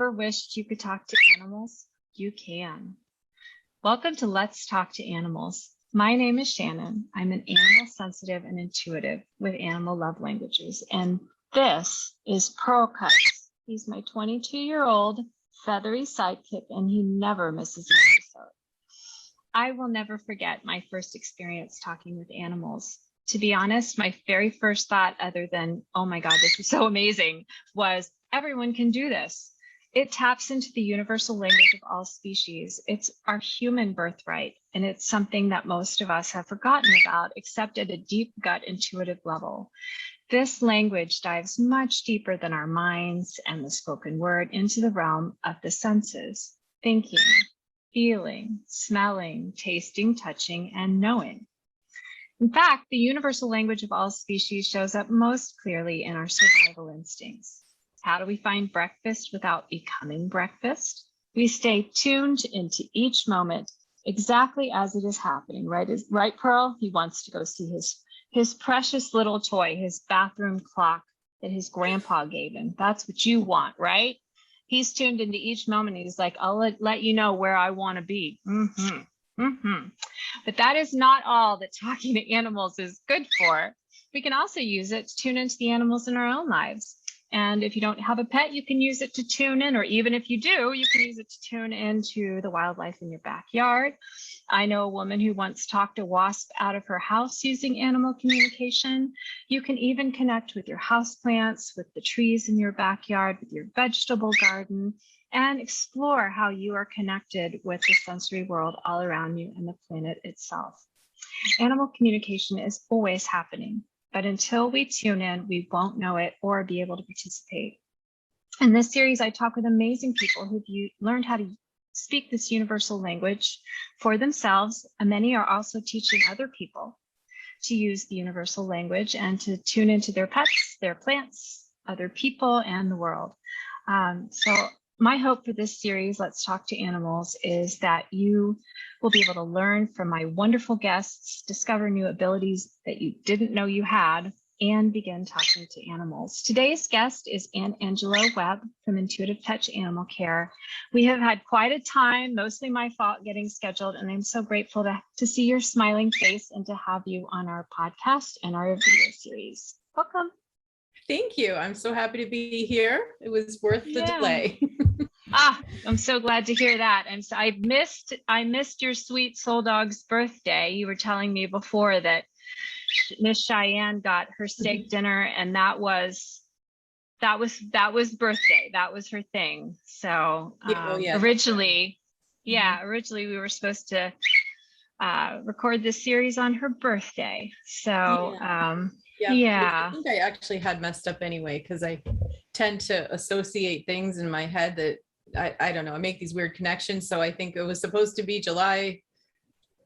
ever wished you could talk to animals? You can. Welcome to Let's Talk to Animals. My name is Shannon. I'm an animal sensitive and intuitive with animal love languages. And this is Pearl Cuts. He's my 22-year-old feathery sidekick, and he never misses an episode. I will never forget my first experience talking with animals. To be honest, my very first thought, other than, oh my God, this is so amazing, was everyone can do this. It taps into the universal language of all species. It's our human birthright, and it's something that most of us have forgotten about, except at a deep gut intuitive level. This language dives much deeper than our minds and the spoken word into the realm of the senses, thinking, feeling, smelling, tasting, touching, and knowing. In fact, the universal language of all species shows up most clearly in our survival instincts. How do we find breakfast without becoming breakfast? We stay tuned into each moment exactly as it is happening, right? Right, Pearl? He wants to go see his precious little toy, his bathroom clock that his grandpa gave him. That's what you want, right? He's tuned into each moment. He's like, I'll let you know where I want to be. But that is not all that talking to animals is good for. We can also use it to tune into the animals in our own lives. And if you don't have a pet, you can use it to tune in, or even if you do, you can use it to tune into the wildlife in your backyard. I know a woman who once talked a wasp out of her house using animal communication. You can even connect with your houseplants, with the trees in your backyard, with your vegetable garden, and explore how you are connected with the sensory world all around you and the planet itself. Animal communication is always happening, but until we tune in, we won't know it or be able to participate. In this series, I talk with amazing people who've learned how to speak this universal language for themselves, and many are also teaching other people to use the universal language and to tune into their pets, their plants, other people, and the world. So my hope for this series, Let's Talk to Animals, is that you will be able to learn from my wonderful guests, discover new abilities that you didn't know you had, and begin talking to animals. Today's guest is Angelo Webb from Intuitive Touch Animal Care. We have had quite a time, mostly my fault, getting scheduled, and I'm so grateful to see your smiling face and to have you on our podcast and our video series. Welcome. Thank you. I'm so happy to be here. It was worth the delay. I'm so glad to hear that. And so I missed your sweet soul dog's birthday. You were telling me before that Miss Cheyenne got her steak dinner, and that was birthday. That was her thing. So originally we were supposed to record this series on her birthday. So I think I actually had messed up anyway, because I tend to associate things in my head that I don't know, I make these weird connections. So I think it was supposed to be July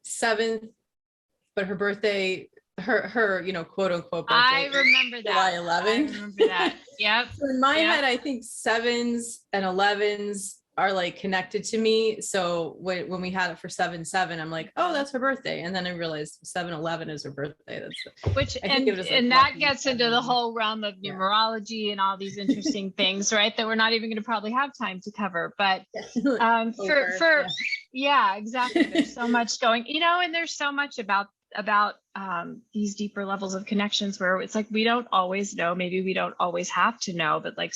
7th, but her birthday, her quote unquote birthday, I remember that. July 11th. I remember that. Yep. So in my head, I think 7s and 11s are like connected to me. So when we had it for 7/7, I'm like, oh, that's her birthday. And then I realized 7/11 is her birthday. And that gets into the whole realm of numerology and all these interesting things, right? That we're not even going to probably have time to cover. But exactly. There's so much going, and there's so much about these deeper levels of connections where it's like we don't always know, maybe we don't always have to know, but like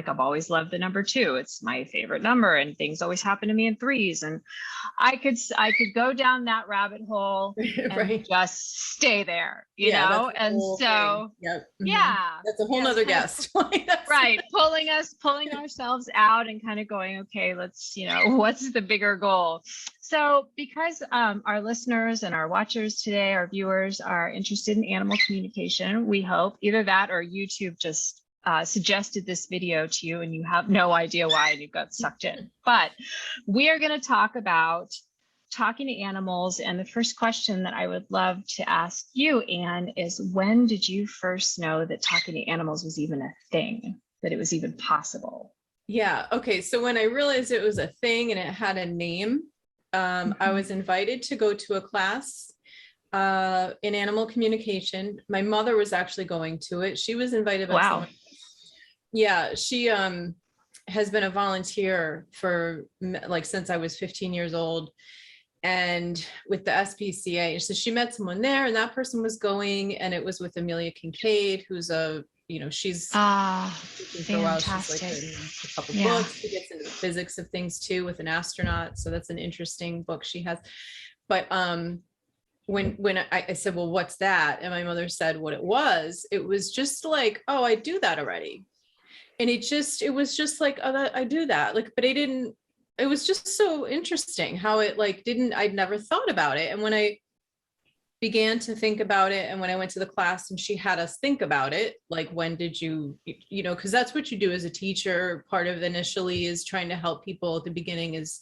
I've always loved the number 2. It's my favorite number, and things always happen to me in 3s, and I could go down that rabbit hole and just stay there, you know. And so that's a whole nother guest. Right, pulling ourselves out and kind of going, okay, let's, what's the bigger goal? So because our listeners and our watchers today, our viewers, are interested in animal communication, we hope either that or YouTube just suggested this video to you and you have no idea why and you got sucked in. But we are going to talk about talking to animals. And the first question that I would love to ask you, Anne, is when did you first know that talking to animals was even a thing, that it was even possible? Yeah. Okay. So when I realized it was a thing and it had a name, I was invited to go to a class in animal communication. My mother was actually going to it. She was invited by someone. Yeah, she has been a volunteer for like since I was 15 years old, and with the SPCA. So she met someone there, and that person was going, and it was with Amelia Kincaid, who's a, she's teaching for a while. She's like written a couple books. She gets into the physics of things too with an astronaut. So that's an interesting book she has. But when I said, well, what's that? And my mother said what it was just like, oh, I do that already. And it was just like, oh, I do that. Like, but it was just so interesting how it like I'd never thought about it. And when I began to think about it, and when I went to the class and she had us think about it, like, when did you because that's what you do as a teacher. Part of initially is trying to help people at the beginning is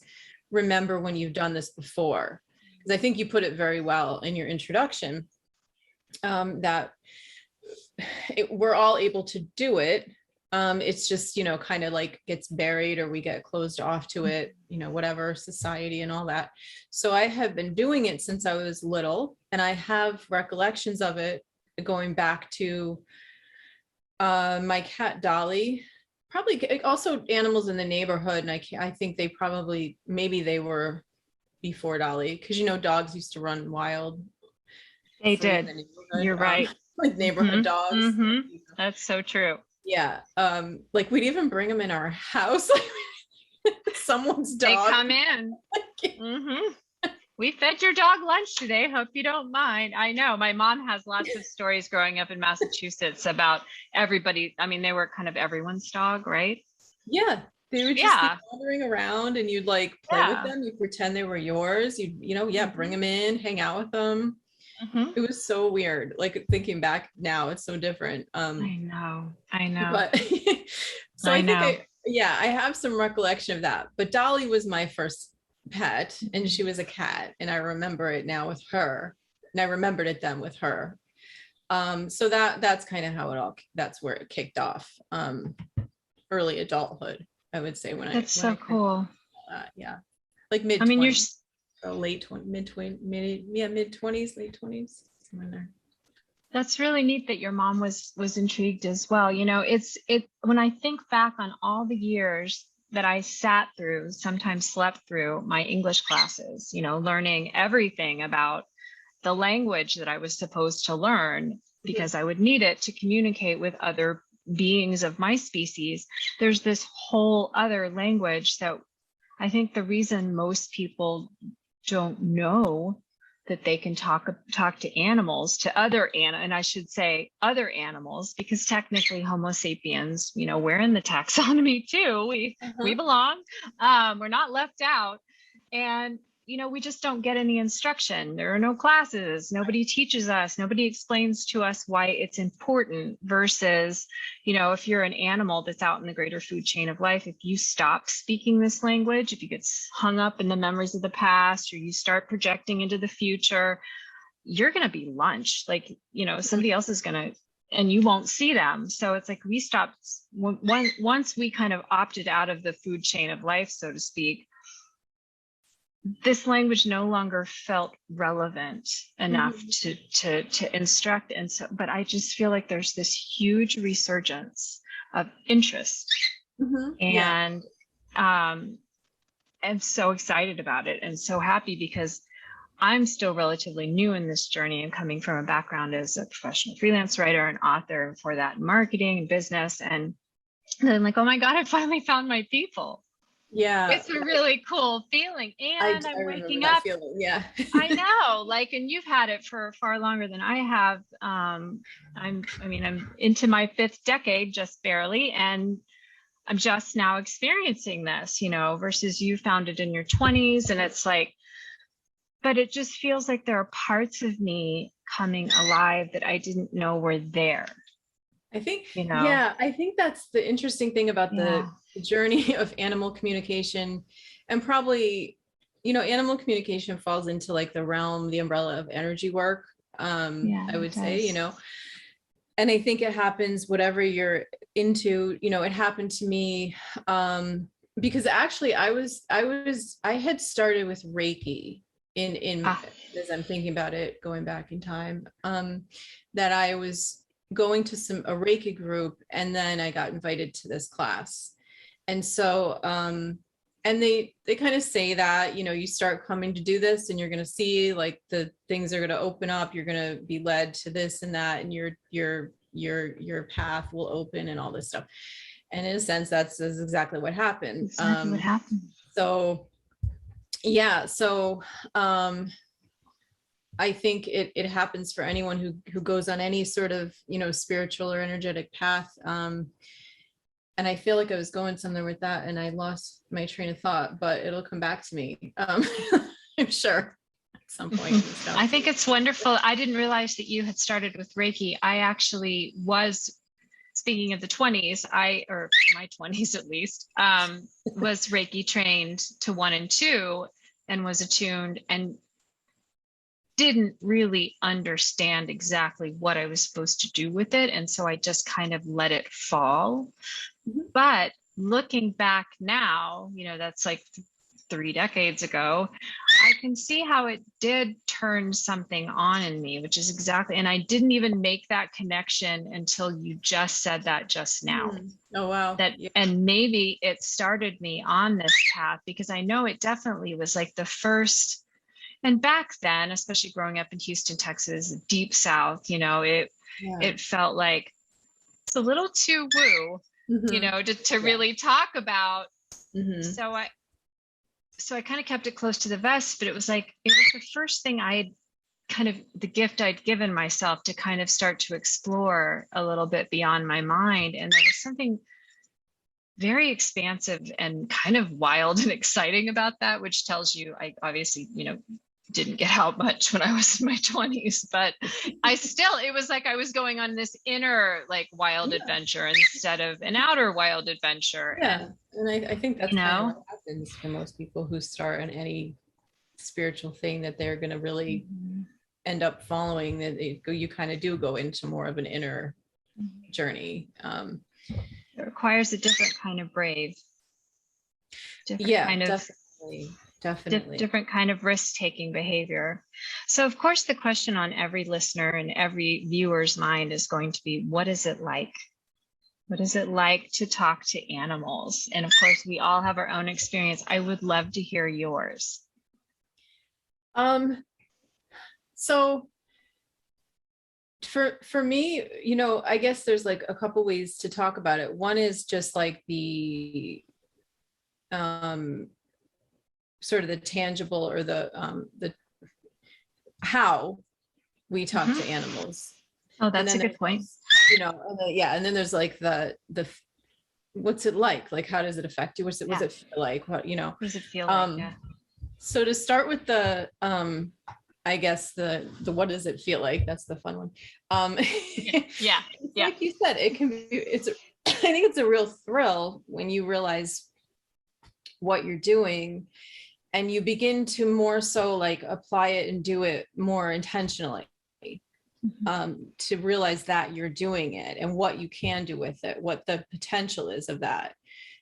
remember when you've done this before. Because I think you put it very well in your introduction, that we're all able to do it. It's just, kind of like gets buried, or we get closed off to it, whatever, society and all that. So I have been doing it since I was little, and I have recollections of it going back to my cat Dolly, probably also animals in the neighborhood. And I think maybe they were before Dolly, because dogs used to run wild. They did. You're right. Like neighborhood dogs. Mm-hmm. That's so true. Yeah. Like we'd even bring them in our house, like someone's dog. They come in. Mm-hmm. We fed your dog lunch today. Hope you don't mind. I know my mom has lots of stories growing up in Massachusetts about everybody. I mean, they were kind of everyone's dog, right? Yeah. They would just be wandering around, and you'd like play with them. You pretend they were yours. You'd, bring them in, hang out with them. Mm-hmm. It was so weird. Like thinking back now, it's so different. I know. But so I think I have some recollection of that. But Dolly was my first pet, and she was a cat, and I remember it now with her, and I remembered it then with her. So that's kind of how that's where it kicked off. Early adulthood, I would say. That's so cool. Like mid. I mean, you're late 20s, mid 20s, late 20s, somewhere there. That's really neat that your mom was intrigued as well. It's when I think back on all the years that I sat through, sometimes slept through my English classes, learning everything about the language that I was supposed to learn because I would need it to communicate with other beings of my species. There's this whole other language that I think the reason most people don't know that they can talk to animals, to and I should say other animals, because technically Homo sapiens, we're in the taxonomy too. We belong. We're not left out. And we just don't get any instruction. There are no classes. Nobody teaches us. Nobody explains to us why it's important versus, if you're an animal that's out in the greater food chain of life, if you stop speaking this language, if you get hung up in the memories of the past, or you start projecting into the future, you're going to be lunch. Like, somebody else is going to, and you won't see them. So it's like we stopped once we kind of opted out of the food chain of life, so to speak. This language no longer felt relevant enough to instruct. And so, but I just feel like there's this huge resurgence of interest. And I'm so excited about it and so happy, because I'm still relatively new in this journey and coming from a background as a professional freelance writer and author, and for that marketing and business. And then I'm like, oh my God, I finally found my people. Yeah, it's a really cool feeling. And I'm waking up. Feeling, yeah. I know, like, and you've had it for far longer than I have. I'm into my 5th decade, just barely, and I'm just now experiencing this, versus you found it in your 20s. And it's like, but it just feels like there are parts of me coming alive that I didn't know were there. I think, I think that's the interesting thing about the journey of animal communication. And probably, animal communication falls into like the umbrella of energy work. I would say, and I think it happens, whatever you're into, it happened to me, because actually I had started with Reiki as I'm thinking about it, going back in time, that I was going to a Reiki group, and then I got invited to this class. And so, and they kind of say that, you know, you start coming to do this and you're going to see like the things are going to open up. You're going to be led to this and that, and your path will open and all this stuff. And in a sense, that's exactly what happened. Exactly what happened. So yeah. So, I think it happens for anyone who goes on any sort of, you know, spiritual or energetic path. And I feel like I was going somewhere with that and I lost my train of thought, but it'll come back to me. I'm sure at some point. I think it's wonderful. I didn't realize that you had started with Reiki. I actually was, speaking of the 20s, or my 20s at least, was Reiki trained to 1 and 2 and was attuned and didn't really understand exactly what I was supposed to do with it. And so I just kind of let it fall. Mm-hmm. But looking back now, you know, that's like 3 decades ago, I can see how it did turn something on in me, which is exactly, and I didn't even make that connection until you just said that just now. Oh, wow. Yeah. And maybe it started me on this path, because I know it definitely was like the first. And back then, especially growing up in Houston, Texas, deep South, you know, it felt like it's a little too woo, mm-hmm. you know, to really talk about. Mm-hmm. So I kind of kept it close to the vest, but it was like, it was the first thing I had kind of, the gift I'd given myself to kind of start to explore a little bit beyond my mind. And there was something very expansive and kind of wild and exciting about that, which tells you I obviously, you know, didn't get out much when I was in my 20s, but it was like I was going on this inner like wild adventure instead of an outer wild adventure. Yeah. And I think that's kind of what happens for most people who start on any spiritual thing that they're going to really end up following, that you kind of do go into more of an inner journey. It requires a different kind of brave. Definitely. Different kind of risk-taking behavior. So of course, the question on every listener and every viewer's mind is going to be, what is it like? What is it like to talk to animals? And of course, we all have our own experience. I would love to hear yours. So for me, you know, I guess there's like a couple ways to talk about it. One is just like the sort of the tangible, or the how we talk to animals. Oh, that's a good point. You know, and then there's like the what's it like? Like, how does it affect you? What's it feel like? What, you know? What does it feel like? Yeah. So to start with the I guess the what does it feel like? That's the fun one. Yeah. Like you said, it can be. I think it's a real thrill when you realize what you're doing, and you begin to more so like apply it and do it more intentionally, to realize that you're doing it and what you can do with it, what the potential is of that,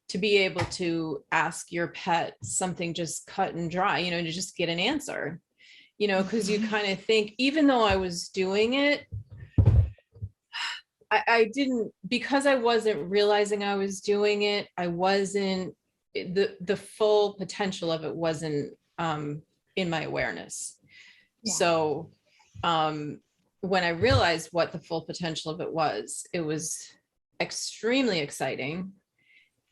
to be able to ask your pet something just cut and dry, you know, to just get an answer, you know, because you kind of think, even though I was doing it, I didn't, because I wasn't realizing I was doing it, I wasn't, the full potential of it wasn't in my awareness. Yeah. So when I realized what the full potential of it was extremely exciting.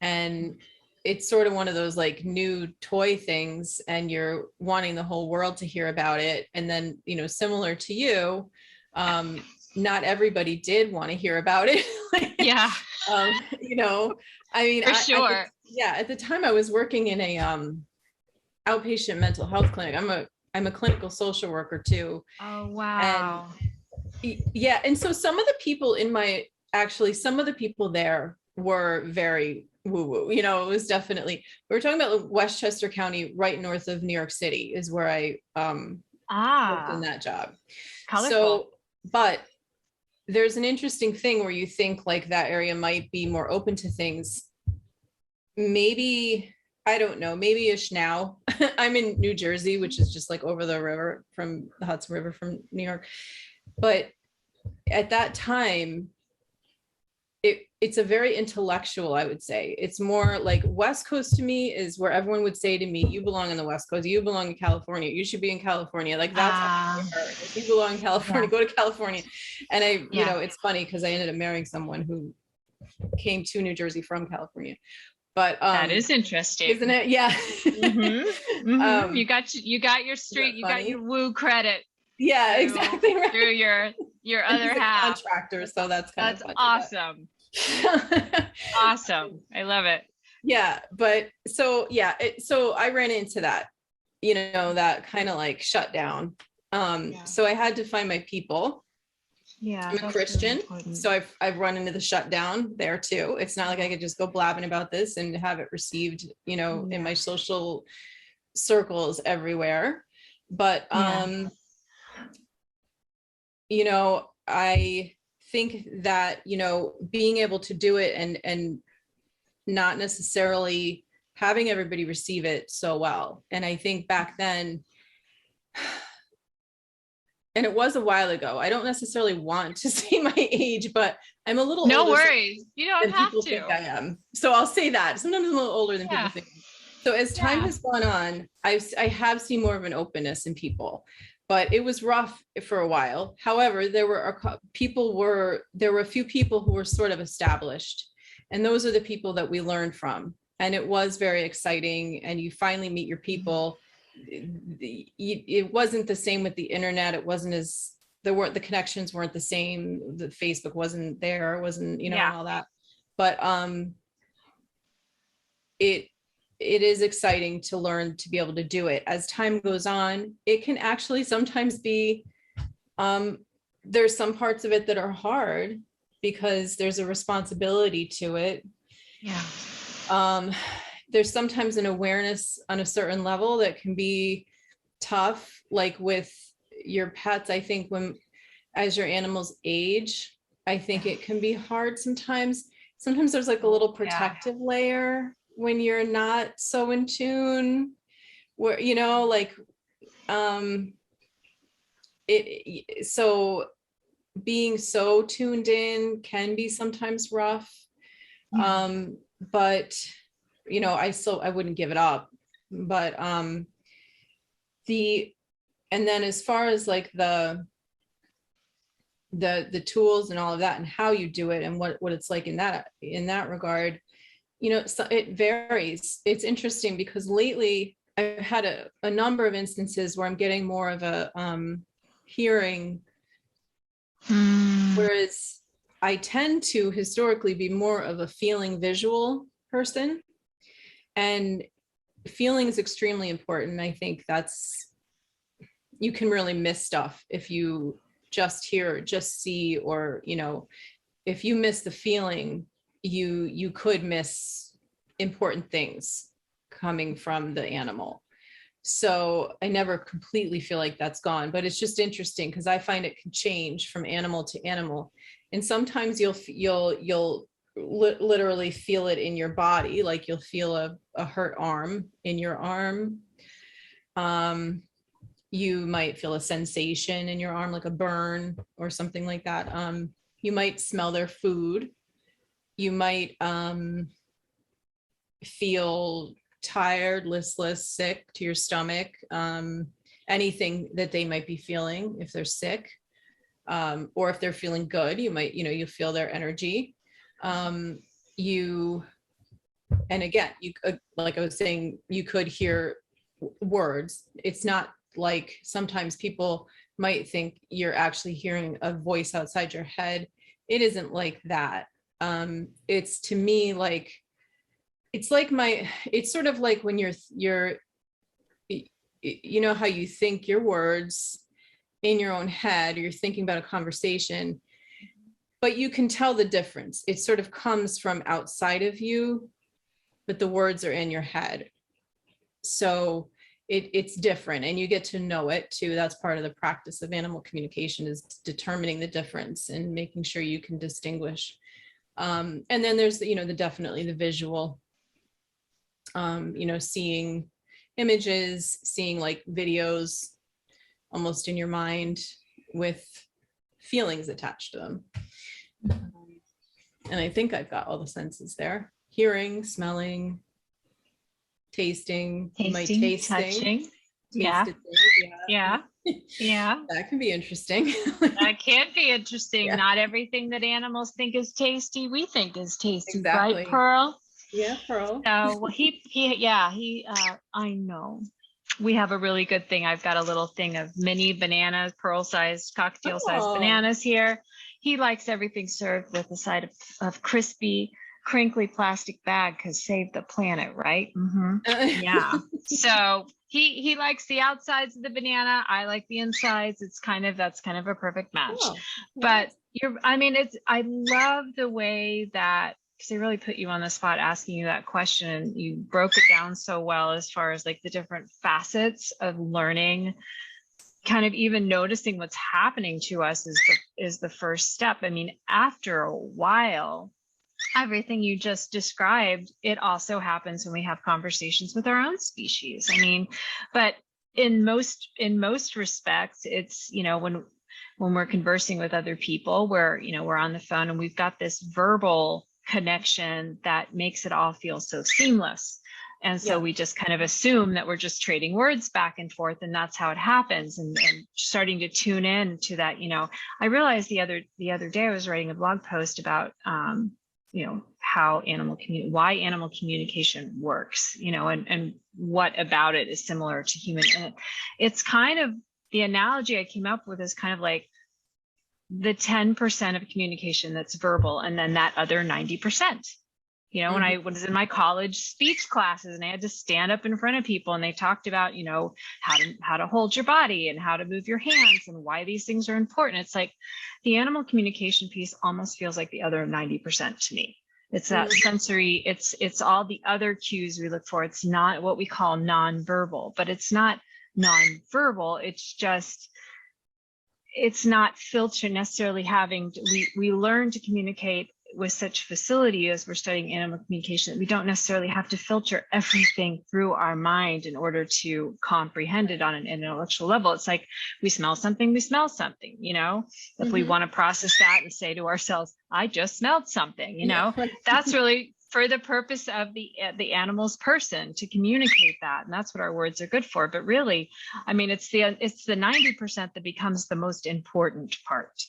And it's sort of one of those like new toy things, and you're wanting the whole world to hear about it. And then, you know, similar to you, not everybody did want to hear about it. Yeah. You know, I mean, for sure. At the time I was working in a outpatient mental health clinic. I'm a clinical social worker too. Oh, wow. And so some of the people some of the people there were very woo-woo, you know. It was definitely, we were talking about Westchester County, right north of New York City is where I worked in that job. Colorful. So, but there's an interesting thing where you think like that area might be more open to things. Maybe, I don't know, maybe-ish now. I'm in New Jersey, which is just like over the river from the Hudson River from New York. But at that time, it's a very intellectual, I would say. It's more like West Coast to me is where everyone would say to me, you belong in the West Coast, you belong in California, you should be in California. Like that's how they are. If you belong in California, go to California. And you know, it's funny because I ended up marrying someone who came to New Jersey from California. But that is interesting, isn't it? Yeah. You got your street, you got your woo credit. Yeah, exactly. Right. Through your other half. Contractor, so that's funny, awesome. Awesome. I love it. Yeah, but so yeah, so I ran into that, you know, that kind of like shut down. So I had to find my people. Yeah, I'm a Christian, really so I've run into the shutdown there too. It's not like I could just go blabbing about this and have it received, you know, in my social circles everywhere. But you know, I think that, you know, being able to do it and not necessarily having everybody receive it so well. And I think back then, and it was a while ago, I don't necessarily want to say my age, but I'm a little no older worries. You don't have to. Think I am. So I'll say that. Sometimes I'm a little older than people think. So as time has gone on, I have seen more of an openness in people, but it was rough for a while. However, there were a few people who were sort of established, and those are the people that we learned from. And it was very exciting. And you finally meet your people. It wasn't the same with the internet. It wasn't as, the connections weren't the same. The Facebook wasn't there. It wasn't, you know, all that. But it is exciting to learn to be able to do it. As time goes on, it can actually sometimes be, there's some parts of it that are hard because there's a responsibility to it. Yeah. There's sometimes an awareness on a certain level that can be tough, like with your pets. I think as your animals age, I think it can be hard sometimes. Sometimes there's like a little protective layer when you're not so in tune, where, you know, like, so being so tuned in can be sometimes rough. But, you know, I wouldn't give it up, but, and then as far as like the tools and all of that and how you do it and what it's like in that regard, you know, so it varies. It's interesting because lately I've had a number of instances where I'm getting more of a hearing, whereas I tend to historically be more of a feeling visual person, and feeling is extremely important. I think you can really miss stuff if you just hear, just see, or, you know, if you miss the feeling, you could miss important things coming from the animal. So I never completely feel like that's gone, but it's just interesting because I find it can change from animal to animal. And sometimes you'll literally feel it in your body, like you'll feel a hurt arm in your arm. You might feel a sensation in your arm, like a burn or something like that. You might smell their food. You might feel tired, listless, sick to your stomach, anything that they might be feeling if they're sick, or if they're feeling good, you might, you know, you feel their energy. And again, you could, like I was saying, you could hear words. It's not like sometimes people might think you're actually hearing a voice outside your head. It isn't like that. It's, to me, like, it's sort of like when you're, you know, how you think your words in your own head, or you're thinking about a conversation, but you can tell the difference. It sort of comes from outside of you, but the words are in your head. So it's different, and you get to know it too. That's part of the practice of animal communication, is determining the difference and making sure you can distinguish. And then there's, you know, definitely the visual, you know, seeing images, seeing like videos almost in your mind with feelings attached to them. And I think I've got all the senses there. Hearing, smelling, tasting, my tasting. Touching. Yeah. Yeah. Yeah. That can be interesting. That can be interesting. Yeah. Not everything that animals think is tasty, we think is tasty, Exactly. right, Pearl? Yeah, Pearl. So well, I know. We have a really good thing. I've got a little thing of mini bananas, pearl-sized, cocktail-sized bananas here. He likes everything served with a side of crispy, crinkly plastic bag because save the planet, right? Yeah. So he likes the outsides of the banana. I like the insides. That's kind of a perfect match. Oh, but I love the way that, because they really put you on the spot asking you that question. You broke it down so well as far as like the different facets of learning, kind of even noticing what's happening to us is the first step. I mean, after a while, everything you just described, it also happens when we have conversations with our own species. I mean, but in most respects, it's, when we're conversing with other people, we're on the phone and we've got this verbal connection that makes it all feel so seamless. And so we just kind of assume that we're just trading words back and forth, and that's how it happens. And starting to tune in to that, I realized the other day I was writing a blog post about why animal communication works, and what about it is similar to human. And it's kind of, the analogy I came up with is kind of like the 10% of communication that's verbal, and then that other 90%. When I was in my college speech classes and I had to stand up in front of people and they talked about, how to hold your body and how to move your hands and why these things are important. It's like the animal communication piece almost feels like the other 90% to me. It's that sensory, it's all the other cues we look for. It's not what we call nonverbal, but it's not nonverbal. It's just, it's not filtered necessarily we learn to communicate with such facility as we're studying animal communication that we don't necessarily have to filter everything through our mind in order to comprehend it on an intellectual level. It's like we smell something, if we want to process that and say to ourselves, I just smelled something, that's really for the purpose of the animal's person to communicate that. And that's what our words are good for. But really, I mean, it's the 90% that becomes the most important part.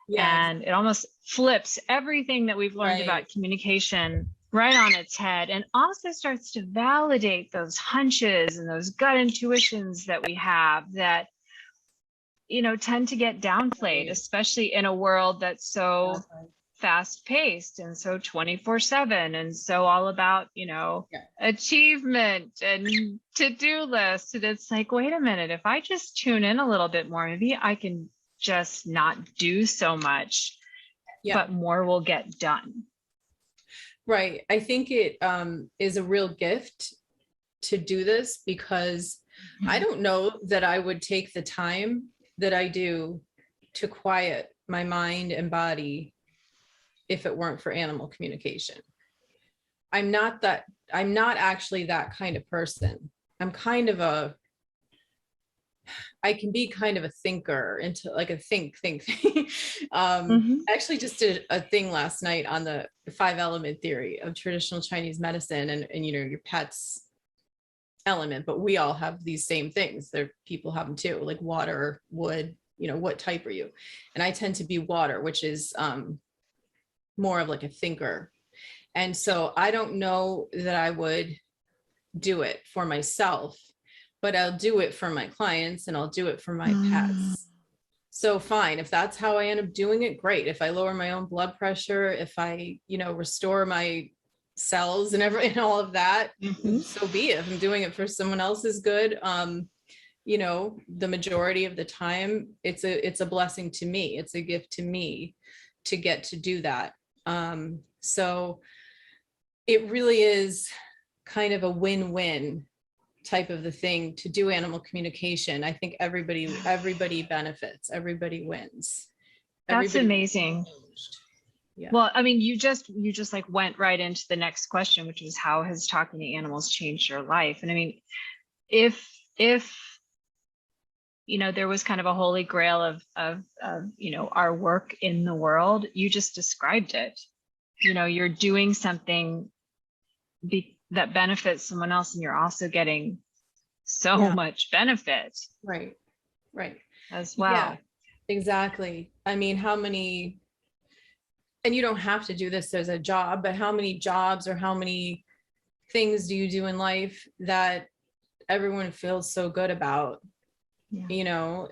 Yes. And it almost flips everything that we've learned about communication right on its head, and also starts to validate those hunches and those gut intuitions that we have that, tend to get downplayed, especially in a world that's so fast paced and so 24/7 and so all about, achievement and to-do lists. And it's like, wait a minute, if I just tune in a little bit more, maybe I can just not do so much, but more will get done. Right. I think it is a real gift to do this, because I don't know that I would take the time that I do to quiet my mind and body if it weren't for animal communication. I'm not actually that kind of person. I'm kind of I can be kind of a thinker, into like a think. Actually just did a thing last night on the 5-element theory of traditional Chinese medicine, and your pet's element, but we all have these same things. People have them too, like water, wood, what type are you? And I tend to be water, which is more of like a thinker. And so I don't know that I would do it for myself, but I'll do it for my clients and I'll do it for my pets. So fine, if that's how I end up doing it, great. If I lower my own blood pressure, if I, restore my cells and all of that, so be it. If I'm doing it for someone else is good. The majority of the time, it's a blessing to me. It's a gift to me to get to do that. So it really is kind of a win-win type of the thing to do animal communication. I think everybody benefits, everybody wins. That's amazing. Yeah. Well, I mean, you just like went right into the next question, which was, how has talking to animals changed your life? And I mean, if there was kind of a holy grail of our work in the world, you just described it. you're doing something that benefits someone else, and you're also getting so much benefit. Right. As well. Yeah, exactly. I mean, how many, and you don't have to do this as a job, but how many jobs or how many things do you do in life that everyone feels so good about? Yeah.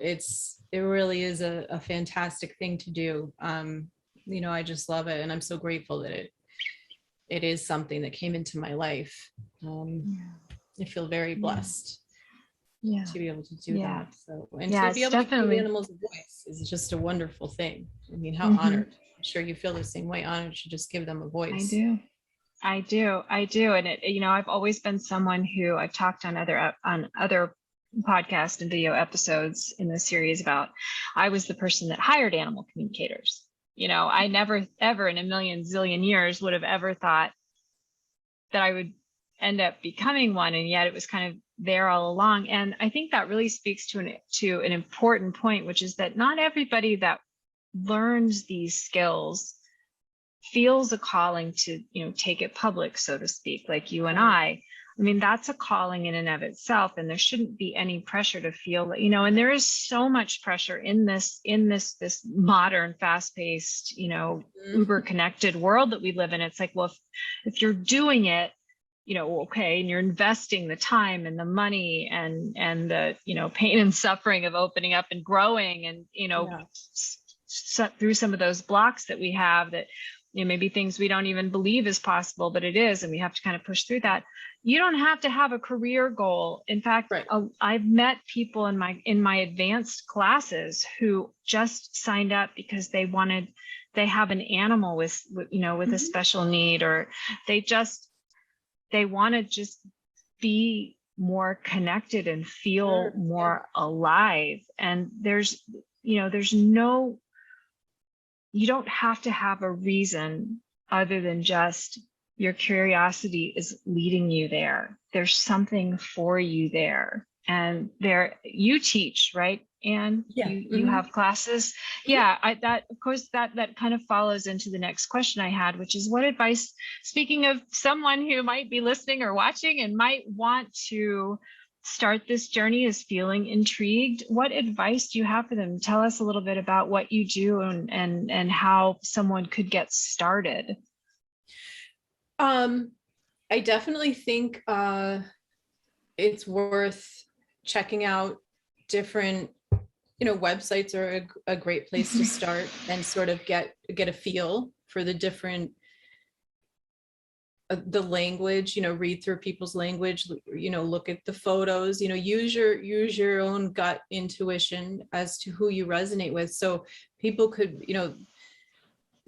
It really is a fantastic thing to do. I just love it. And I'm so grateful that it is something that came into my life. I feel very blessed to be able to do that. So, and to be able to give animals a voice is just a wonderful thing. I mean, how honored. I'm sure you feel the same way, honored to just give them a voice. I do. And I've always been someone who I've talked on other podcast and video episodes in this series about, I was the person that hired animal communicators. I never, ever in a million zillion years would have ever thought that I would end up becoming one. And yet it was kind of there all along. And I think that really speaks to an important point, which is that not everybody that learns these skills feels a calling to, take it public, so to speak, like you and I mean, that's a calling in and of itself. And there shouldn't be any pressure to feel that, and there is so much pressure in this modern, fast-paced, uber connected world that we live in. It's like, well, if you're doing it, okay, and you're investing the time and the money and the, pain and suffering of opening up and growing and, through some of those blocks that we have that, maybe things we don't even believe is possible, but it is, and we have to kind of push through that. You don't have to have a career goal. In fact, I've met people in my advanced classes who just signed up because they have an animal with a special need, or they want to just be more connected and feel more alive. And you don't have to have a reason other than just your curiosity is leading you there. There's something for you there. And you teach, right? And you have classes. That kind of follows into the next question I had, which is what advice, speaking of someone who might be listening or watching and might want to start this journey, is feeling intrigued, what advice do you have for them? Tell us a little bit about what you do and how someone could get started. I definitely think it's worth checking out different, websites are a great place to start and sort of get a feel for the different the language, read through people's language, look at the photos, use your own gut intuition as to who you resonate with. So people could,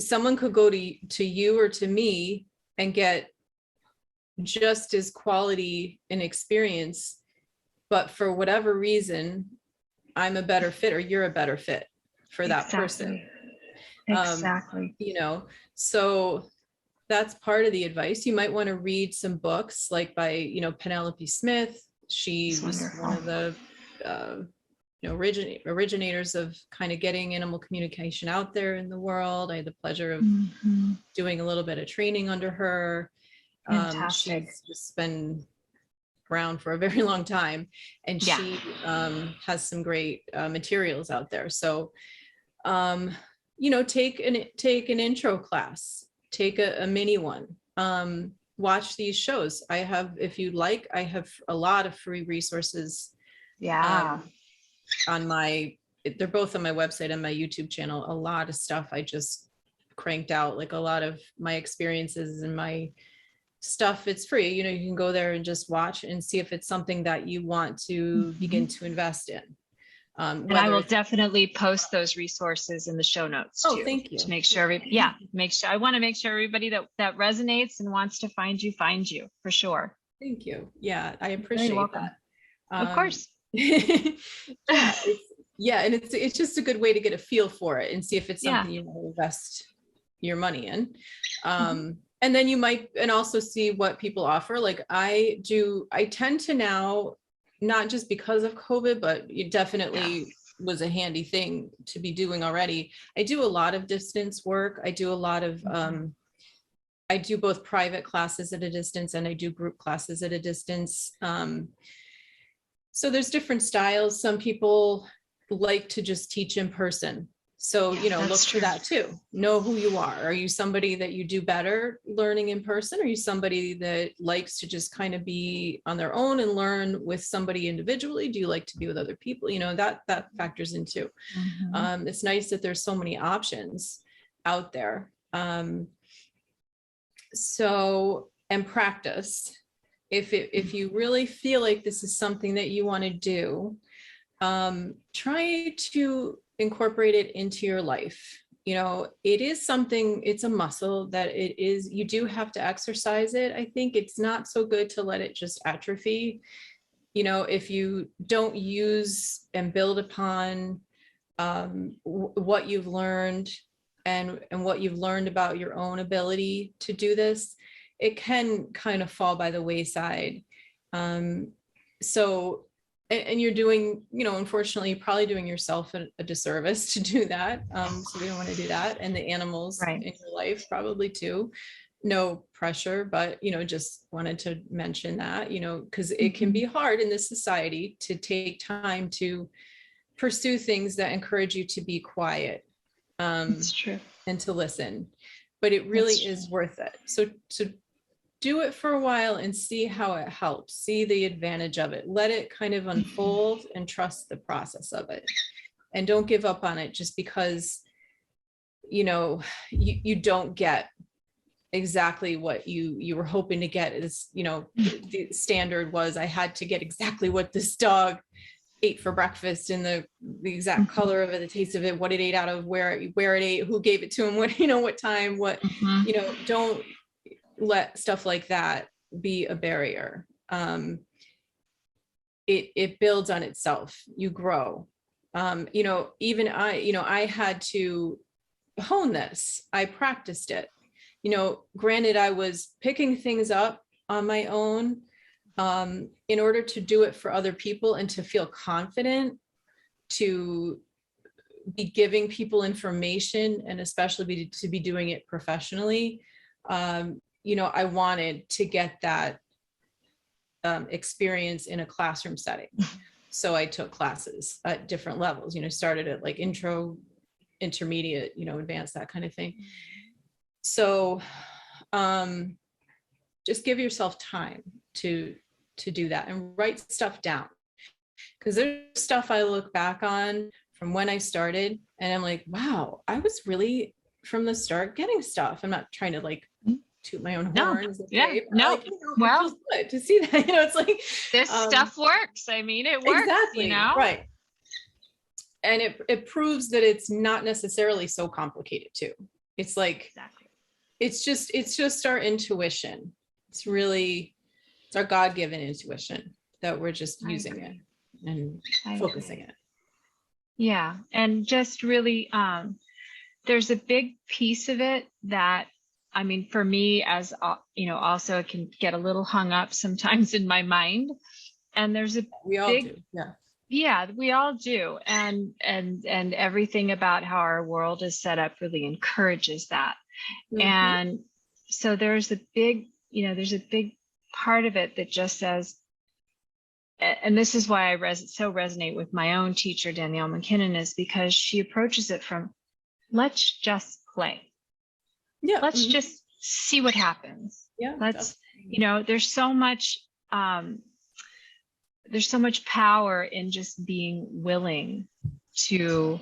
someone could go to you or to me and get just as quality an experience, but for whatever reason, I'm a better fit or you're a better fit for that person. Exactly. So that's part of the advice. You might want to read some books like by, Penelope Smith. She was one of the originators of kind of getting animal communication out there in the world. I had the pleasure of doing a little bit of training under her. She's just been around for a very long time, and she has some great materials out there. So, take an intro class. Take a mini one, watch these shows. If you'd like, I have a lot of free resources. They're both on my website and my YouTube channel. A lot of stuff I just cranked out, like a lot of my experiences and my stuff. It's free. You can go there and just watch and see if it's something that you want to begin to invest in. And I will definitely post those resources in the show notes too. Thank you. To make sure, I want to make sure everybody that resonates and wants to find you for sure. Thank you. Yeah, I appreciate that. Of course. And it's just a good way to get a feel for it and see if it's something you want to invest your money in. And then you might, and also see what people offer. Like I tend to now, not just because of COVID, but it definitely was a handy thing to be doing already. I do a lot of distance work. I do a lot of I do both private classes at a distance and I do group classes at a distance. So there's different styles. Some people like to just teach in person. So, look for that too. Know who you are. Are you somebody that you do better learning in person? Are you somebody that likes to just kind of be on their own and learn with somebody individually? Do you like to be with other people? That factors in too. It's nice that there's so many options out there. And practice. If you really feel like this is something that you want to do, try to incorporate it into your life. It is something, it's a muscle that you do have to exercise it. I think it's not so good to let it just atrophy. If you don't use and build upon what you've learned and what you've learned about your own ability to do this, it can kind of fall by the wayside. And you're doing, unfortunately, you're probably doing yourself a disservice to do that. So we don't want to do that. And the animals in your life probably too. No pressure, but, just wanted to mention that, because it can be hard in this society to take time to pursue things that encourage you to be quiet. That's true. And to listen. But it really is worth it. So do it for a while and see how it helps, see the advantage of it, let it kind of unfold and trust the process of it. And don't give up on it just because, you don't get exactly what you were hoping to get. Is, the standard was I had to get exactly what this dog ate for breakfast and the exact color of it, the taste of it, what it ate out of, where it ate, who gave it to him, what time, don't let stuff like that be a barrier. It builds on itself. You grow. Even I had to hone this. I practiced it. Granted, I was picking things up on my own in order to do it for other people and to feel confident to be giving people information, and especially to be doing it professionally. I wanted to get that experience in a classroom setting. So I took classes at different levels, started at like intro, intermediate, advanced, that kind of thing. So just give yourself time to do that and write stuff down. Because there's stuff I look back on from when I started and I'm like, wow, I was really from the start getting stuff. I'm not trying to like toot my own horn. Well, it feels good to see that, it's like this stuff works. I mean, it works, exactly, right. And it proves that it's not necessarily so complicated too. It's like, it's just our intuition. It's our God-given intuition that we're just using it and focusing it. Yeah. And just really, there's a big piece of it that, I mean, for me, as also it can get a little hung up sometimes in my mind. And there's we all do. Yeah, we all do. And everything about how our world is set up really encourages that. And so there's a big part of it that just says, and this is why I so resonate with my own teacher, Danielle McKinnon, is because she approaches it from, let's just play. Yeah. Let's just see what happens. Yeah. There's so much power in just being willing to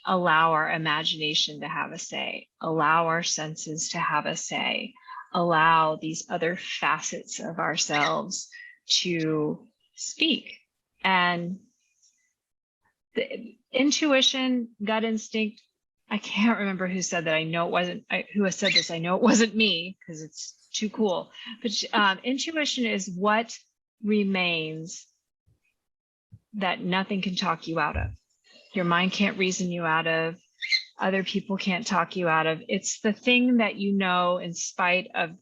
allow our imagination to have a say, allow our senses to have a say, allow these other facets of ourselves to speak. And the intuition, gut instinct, I can't remember who said that. I know it wasn't, who has said this. I know it wasn't me because it's too cool. But intuition is what remains that nothing can talk you out of. Your mind can't reason you out of. Other people can't talk you out of. It's the thing that in spite of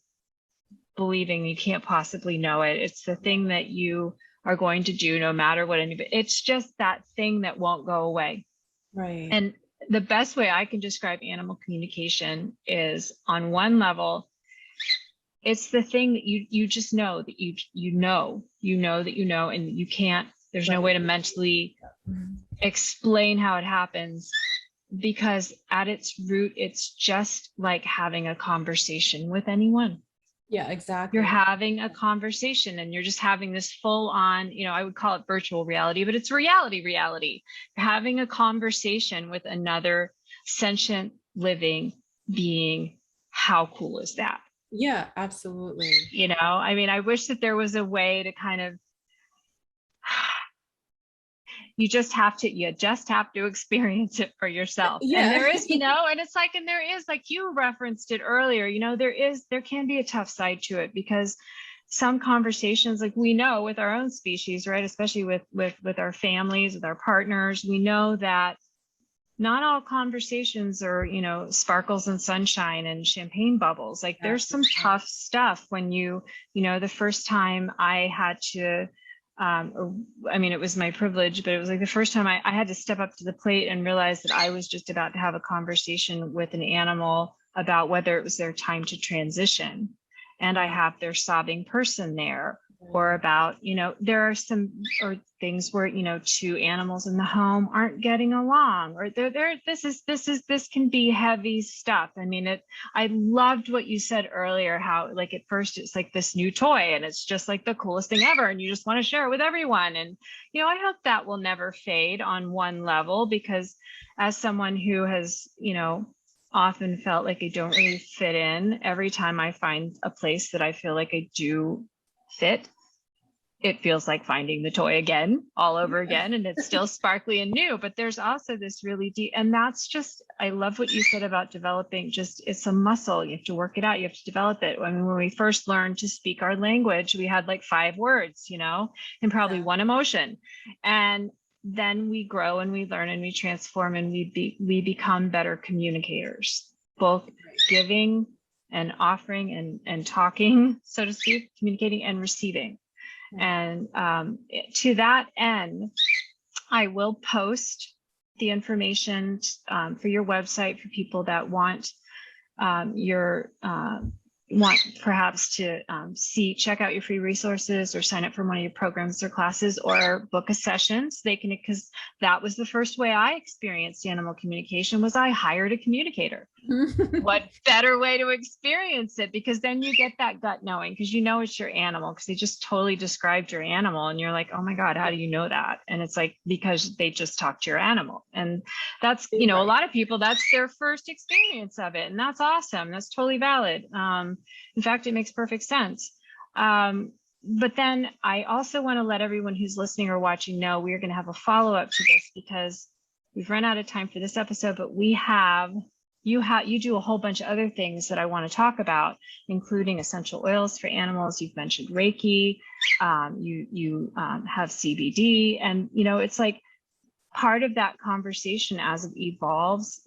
believing you can't possibly know it. It's the thing that you are going to do no matter what anybody. It's just that thing that won't go away. Right. And the best way I can describe animal communication is, on one level, it's the thing that you just know that you know that you know, and you can't, there's no way to mentally explain how it happens, because at its root, it's just like having a conversation with anyone. Yeah, exactly. You're having a conversation, and you're just having this full on, I would call it virtual reality, but it's reality. You're having a conversation with another sentient living being. How cool is that? Yeah, absolutely. I mean, I wish that there was a way to kind of, you just have to experience it for yourself. Yeah. And there is, and it's like, and there is, like you referenced it earlier, there can be a tough side to it, because some conversations, like we know with our own species, right, especially with our families, with our partners, we know that not all conversations are, sparkles and sunshine and champagne bubbles. Like there's some tough stuff when the first time I had to, it was my privilege, but it was like the first time I had to step up to the plate and realize that I was just about to have a conversation with an animal about whether it was their time to transition. And I have their sobbing person there, or about, there are some things where, two animals in the home aren't getting along, or this can be heavy stuff. I mean, I loved what you said earlier, how like at first it's like this new toy and it's just like the coolest thing ever, and you just want to share it with everyone. And, I hope that will never fade on one level, because as someone who has, often felt like I don't really fit in, every time I find a place that I feel like I do fit, it feels like finding the toy again, all over again, and it's still sparkly and new. But there's also this really deep, and that's just, I love what you said about developing, just, it's a muscle. You have to work it out. You have to develop it. I mean, when we first learned to speak our language, we had like 5 words, and probably one emotion. And then we grow and we learn and we transform, and we become better communicators, both giving and offering and talking, so to speak, communicating and receiving. And to that end, I will post the information for your website for people that want perhaps to check out your free resources, or sign up for one of your programs or classes, or book a session. So they can, because that was the first way I experienced animal communication, was I hired a communicator. What better way to experience it? Because then you get that gut knowing, because it's your animal, because they just totally described your animal, and you're like, oh my God, how do you know that? And it's like, because they just talked to your animal. And that's, a lot of people, that's their first experience of it. And that's awesome. That's totally valid. In fact, it makes perfect sense. But then I also want to let everyone who's listening or watching know we're going to have a follow-up to this, because we've run out of time for this episode, but you do a whole bunch of other things that I want to talk about, including essential oils for animals. You've mentioned Reiki, you have CBD, and it's like part of that conversation as it evolves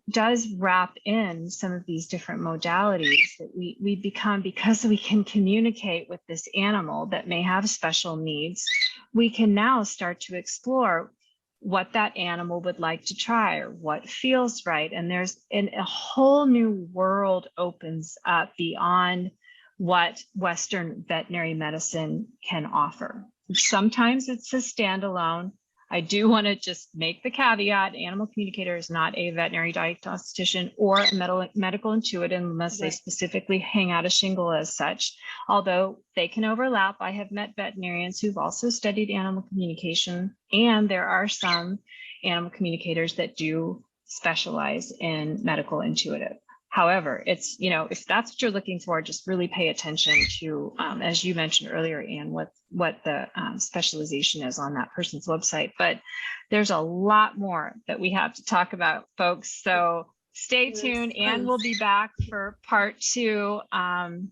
does wrap in some of these different modalities that we become, because we can communicate with this animal that may have special needs. We can now start to explore what that animal would like to try, or what feels right. And there's a whole new world opens up beyond what Western veterinary medicine can offer. Sometimes it's a standalone. I do want to just make the caveat, animal communicator is not a veterinary diagnostician or a medical intuitive, unless they specifically hang out a shingle as such, although they can overlap. I have met veterinarians who've also studied animal communication, and there are some animal communicators that do specialize in medical intuitive. However, it's, if that's what you're looking for, just really pay attention to, as you mentioned earlier, Anne, what the specialization is on that person's website. But there's a lot more that we have to talk about, folks. So stay tuned. Anne will be back for part 2. And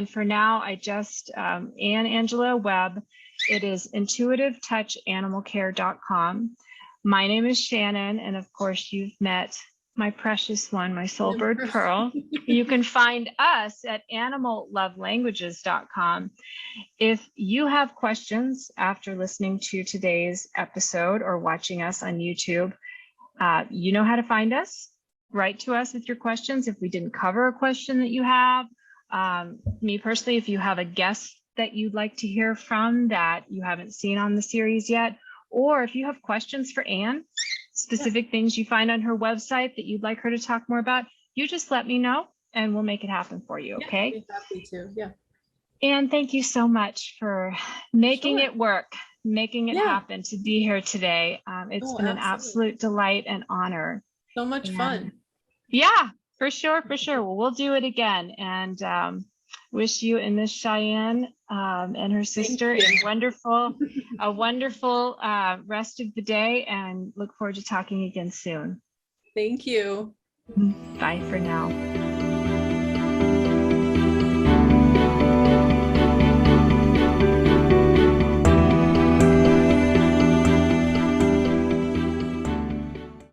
for now, I just, Anne Angelo Webb. It is intuitivetouchanimalcare.com. My name is Shannon, and of course, you've met my precious one, my soul bird Pearl. You can find us at animallovelanguages.com. If you have questions after listening to today's episode or watching us on YouTube, you know how to find us. write to us with your questions if we didn't cover a question that you have. Me personally, if you have a guest that you'd like to hear from that you haven't seen on the series yet, or if you have questions for Anne, specific things you find on her website that you'd like her to talk more about, you just let me know and we'll make it happen for you. Okay. I'd be happy to. Yeah. And thank you so much for making it work, making it happen to be here today. It's been an absolute delight and honor. So much fun. Yeah, for sure. For sure. Well, we'll do it again. And wish you and Miss Cheyenne and her sister a wonderful rest of the day, and look forward to talking again soon. Thank you. Bye for now.